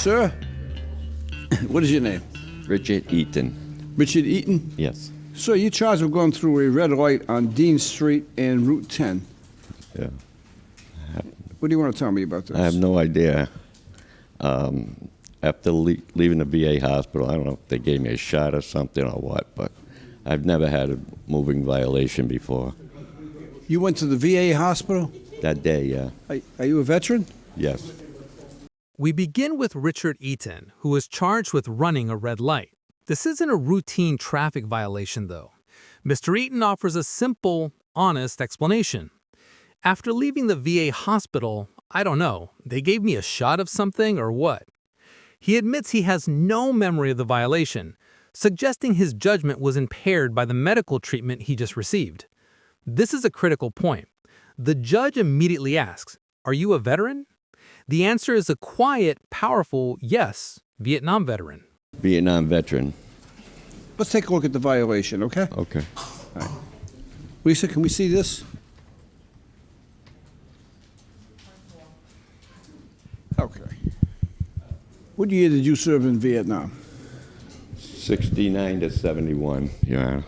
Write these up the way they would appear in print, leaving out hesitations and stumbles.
Sir, what is your name? Richard Eaton. Richard Eaton? Yes. Sir, you're charged with going through a red light on Dean Street and Route 10. Yeah. What do you want to tell me about this? I have no idea. After leaving the VA hospital, I don't know if they gave me a shot or something or what, but I've never had a moving violation before. You went to the VA hospital? That day, yeah. Are you a veteran? Yes. We begin with Richard Eaton, who is charged with running a red light. This isn't a routine traffic violation, though. Mr. Eaton offers a simple, honest explanation. After leaving the VA hospital, I don't know, they gave me a shot of something or what? He admits he has no memory of the violation, suggesting his judgment was impaired by the medical treatment he just received. This is a critical point. The judge immediately asks, "Are you a veteran?" The answer is a quiet, powerful yes, Vietnam veteran. Vietnam veteran. Let's take a look at the violation, okay? Okay. All right. Lisa, can we see this? Okay. What year did you serve in Vietnam? 69 to 71, yeah.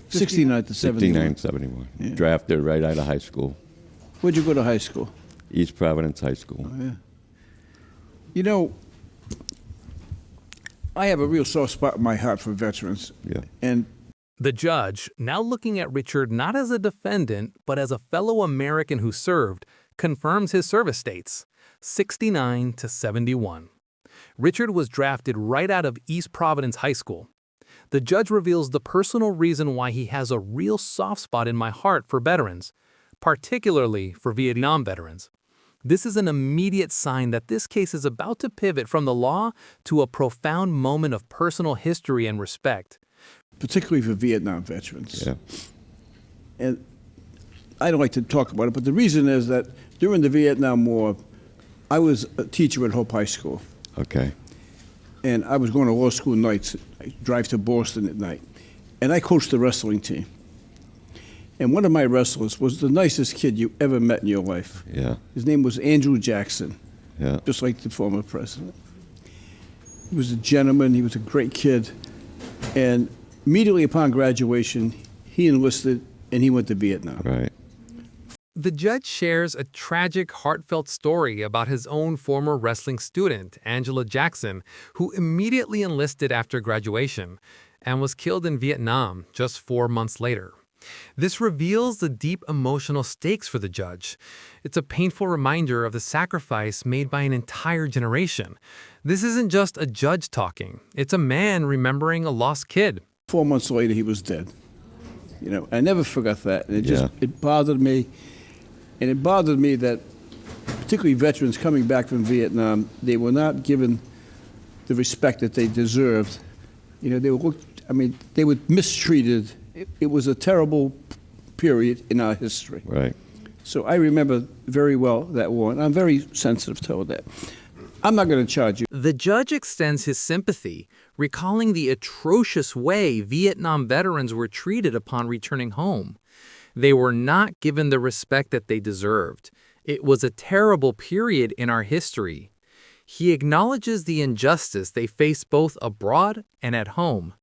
69 to 71. 69, 71. Yeah. Drafted right out of high school. Where'd you go to high school? East Providence High School. Oh, yeah. You know, I have a real soft spot in my heart for veterans. Yeah. And The judge, now looking at Richard not as a defendant, but as a fellow American who served, confirms his service dates, 69 to 71. Richard was drafted right out of East Providence High School. The judge reveals the personal reason why he has a real soft spot in my heart for veterans, particularly for Vietnam veterans. This is an immediate sign that this case is about to pivot from the law to a profound moment of personal history and respect. particularly for Vietnam veterans. Yeah. And I don't like to talk about it, but the reason is that during the Vietnam War, I was a teacher at Hope High School. Okay. And I was going to law school nights. I drive to Boston at night. And I coached the wrestling team. And one of my wrestlers was the nicest kid you ever met in your life. Yeah. His name was Andrew Jackson, Yeah. just like the former president. He was a gentleman. He was a great kid. And immediately upon graduation, he enlisted and he went to Vietnam. Right. The judge shares a tragic, heartfelt story about his own former wrestling student, Angela Jackson, who immediately enlisted after graduation and was killed in Vietnam just 4 months later. This reveals the deep emotional stakes for the judge. It's a painful reminder of the sacrifice made by an entire generation. This isn't just a judge talking. It's a man remembering a lost kid. 4 months later, he was dead. You know, I never forgot that. And Yeah. it bothered me. And it bothered me that particularly veterans coming back from Vietnam, they were not given the respect that they deserved. You know, they were mistreated. It was a terrible period in our history. Right. So I remember very well that war, and I'm very sensitive toward that. I'm not going to charge you. The judge extends his sympathy, recalling the atrocious way Vietnam veterans were treated upon returning home. They were not given the respect that they deserved. It was a terrible period in our history. He acknowledges the injustice they face both abroad and at home.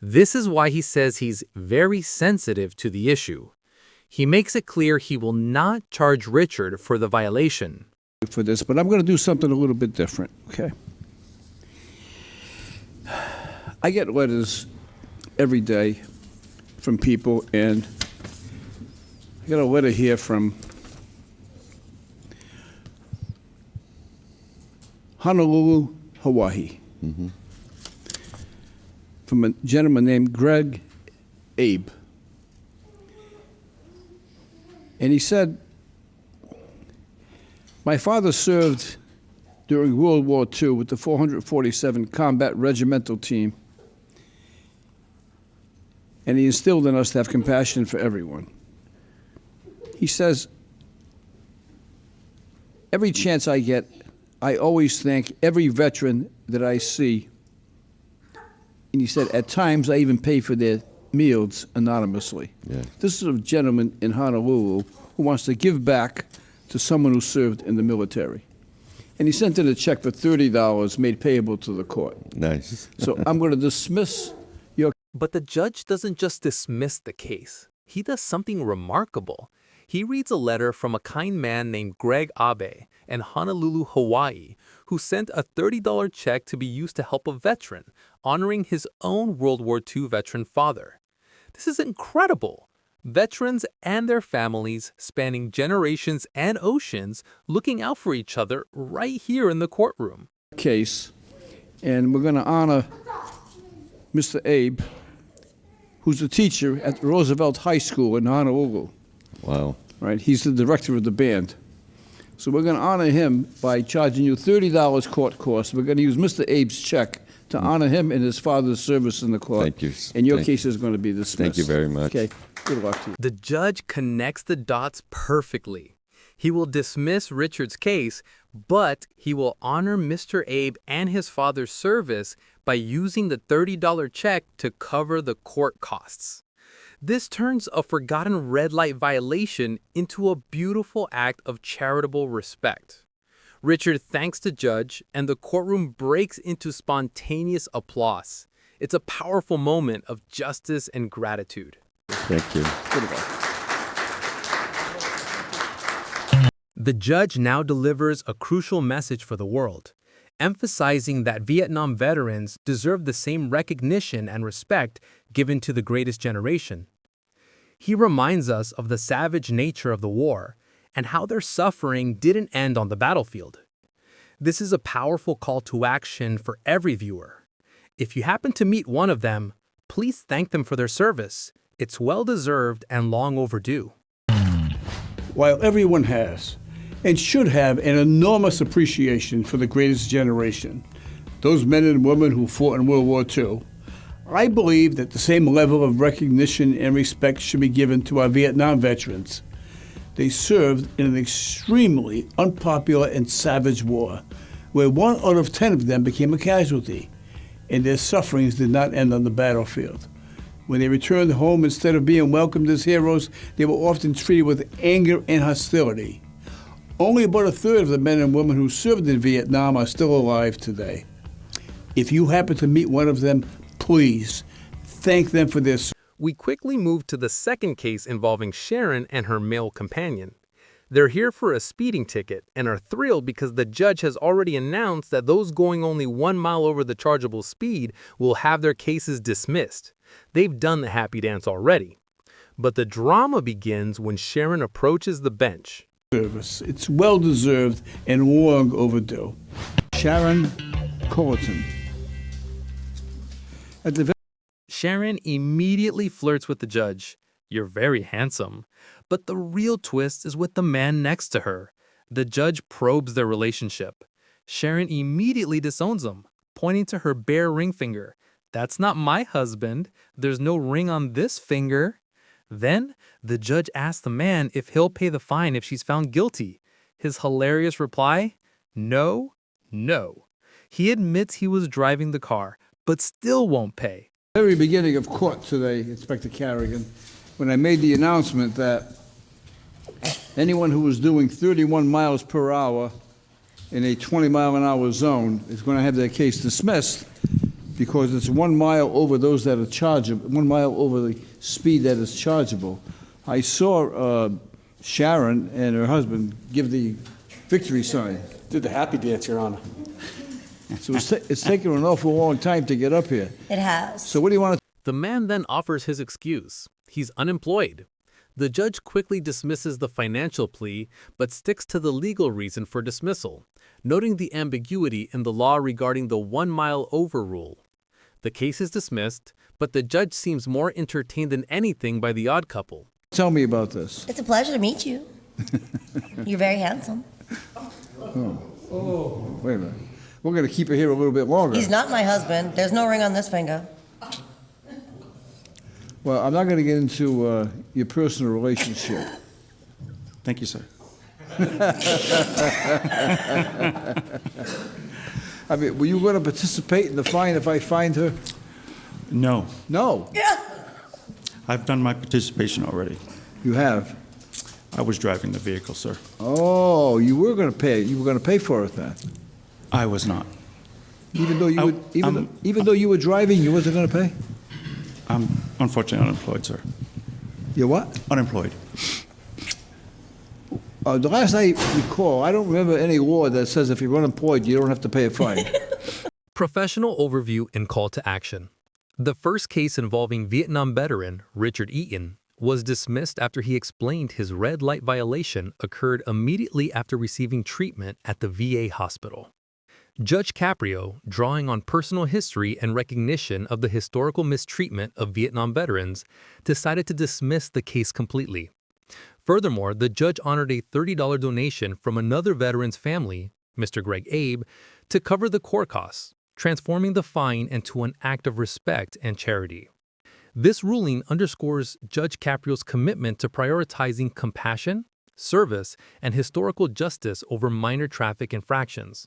This is why he says he's very sensitive to the issue. He makes it clear he will not charge Richard for the violation. For this, but I'm going to do something a little bit different, okay? I get letters every day from people, and I got a letter here from Honolulu, Hawaii, from a gentleman named Greg Abe. And he said, "My father served during World War II with the 447 Combat Regimental Team, and he instilled in us to have compassion for everyone." He says, "Every chance I get, I always thank every veteran that I see." And he said, "At times, I even pay for their meals anonymously." Yeah. This is a gentleman in Honolulu who wants to give back to someone who served in the military. and he sent in a check for $30 made payable to the court. Nice. So I'm going to dismiss your. But the judge doesn't just dismiss the case. He does something remarkable. He reads a letter from a kind man named Greg Abe in Honolulu, Hawaii, who sent a $30 check to be used to help a veteran, honoring his own World War II veteran father. This is incredible. Veterans and their families, spanning generations and oceans, looking out for each other right here in the courtroom. Case, and we're going to honor Mr. Abe, who's a teacher at Roosevelt High School in Honolulu. Wow. Right? He's the director of the band. So we're going to honor him by charging you $30 court costs. We're going to use Mr. Abe's check to honor him and his father's service in the court. Thank you. And your Thank case is going to be dismissed. Thank you very much. Okay. Good luck to you. The judge connects the dots perfectly. He will dismiss Richard's case, but he will honor Mr. Abe and his father's service by using the $30 check to cover the court costs. This turns a forgotten red light violation into a beautiful act of charitable respect. Richard thanks the judge, and the courtroom breaks into spontaneous applause. It's a powerful moment of justice and gratitude. Thank you. Good luck. The judge now delivers a crucial message for the world, emphasizing that Vietnam veterans deserve the same recognition and respect given to the greatest generation. He reminds us of the savage nature of the war and how their suffering didn't end on the battlefield. This is a powerful call to action for every viewer. If you happen to meet one of them, please thank them for their service. It's well-deserved and long overdue. While everyone has and should have an enormous appreciation for the greatest generation, those men and women who fought in World War II, I believe that the same level of recognition and respect should be given to our Vietnam veterans. They served in an extremely unpopular and savage war, where 1 out of 10 of them became a casualty, and their sufferings did not end on the battlefield. When they returned home, instead of being welcomed as heroes, they were often treated with anger and hostility. Only about a third of the men and women who served in Vietnam are still alive today. If you happen to meet one of them, please thank them for their service. We quickly move to the second case involving Sharon and her male companion. They're here for a speeding ticket and are thrilled because the judge has already announced that those going only 1 mile over the chargeable speed will have their cases dismissed. They've done the happy dance already. But the drama begins when Sharon approaches the bench. It's well-deserved and long overdue. Sharon Colleton. Sharon immediately flirts with the judge. "You're very handsome." But the real twist is with the man next to her. The judge probes their relationship. Sharon immediately disowns him, pointing to her bare ring finger. "That's not my husband. There's no ring on this finger." Then, the judge asks the man if he'll pay the fine if she's found guilty. His hilarious reply? No, no. He admits he was driving the car, but still won't pay. Very beginning of court today, Inspector Carrigan, when I made the announcement that anyone who was doing 31 miles per hour in a 20-mile-an-hour zone is going to have their case dismissed because it's 1 mile over those that are chargeable, 1 mile over the speed that is chargeable. I saw Sharon and her husband give the victory sign. Did the happy dance, Your Honor. So it's taken an awful long time to get up here. It has. So what do you want to? The man then offers his excuse. He's unemployed. The judge quickly dismisses the financial plea, but sticks to the legal reason for dismissal, noting the ambiguity in the law regarding the 1 mile over rule. The case is dismissed, but the judge seems more entertained than anything by the odd couple. Tell me about this. It's a pleasure to meet you. You're very handsome. Wait a minute. We're going to keep it here a little bit longer. He's not my husband. There's no ring on this finger. Well, I'm not going to get into your personal relationship. Thank you, sir. I mean, were you going to participate in the fine if I find her? No, No. I've done my participation already. You have. I was driving the vehicle, sir. Oh, you were going to pay. You were going to pay for it then, I was not. even though you I- would, even though you were driving, you wasn't going to pay. I'm unfortunately unemployed, sir. You what? Unemployed. The last I recall, I don't remember any law that says if you're unemployed, you don't have to pay a fine. Professional overview and call to action. The first case involving Vietnam veteran Richard Eaton was dismissed after he explained his red light violation occurred immediately after receiving treatment at the VA hospital. Judge Caprio, drawing on personal history and recognition of the historical mistreatment of Vietnam veterans, decided to dismiss the case completely. Furthermore, the judge honored a $30 donation from another veteran's family, Mr. Greg Abe, to cover the court costs, transforming the fine into an act of respect and charity. This ruling underscores Judge Caprio's commitment to prioritizing compassion, service, and historical justice over minor traffic infractions,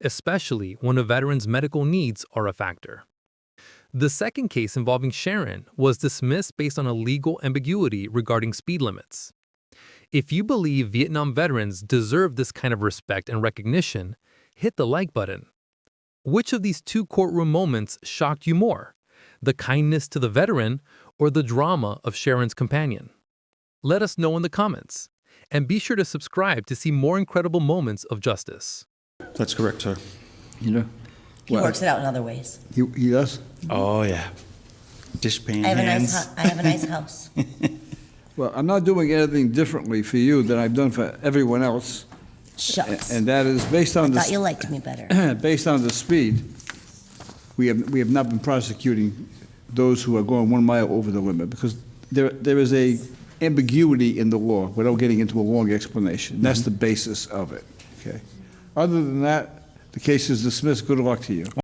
especially when a veteran's medical needs are a factor. The second case involving Sharon was dismissed based on a legal ambiguity regarding speed limits. If you believe Vietnam veterans deserve this kind of respect and recognition, hit the like button. Which of these two courtroom moments shocked you more? The kindness to the veteran or the drama of Sharon's companion? Let us know in the comments. And be sure to subscribe to see more incredible moments of justice. That's correct, sir. You know? He works it out in other ways. He does? Oh, yeah. Dishpan I have hands. I have a nice house. Well, I'm not doing anything differently for you than I've done for everyone else. Shucks. And that is based on Thought you the, liked me better. based on the speed. We have not been prosecuting those who are going 1 mile over the limit because there is a ambiguity in the law without getting into a long explanation. That's the basis of it, okay? Other than that, the case is dismissed. Good luck to you.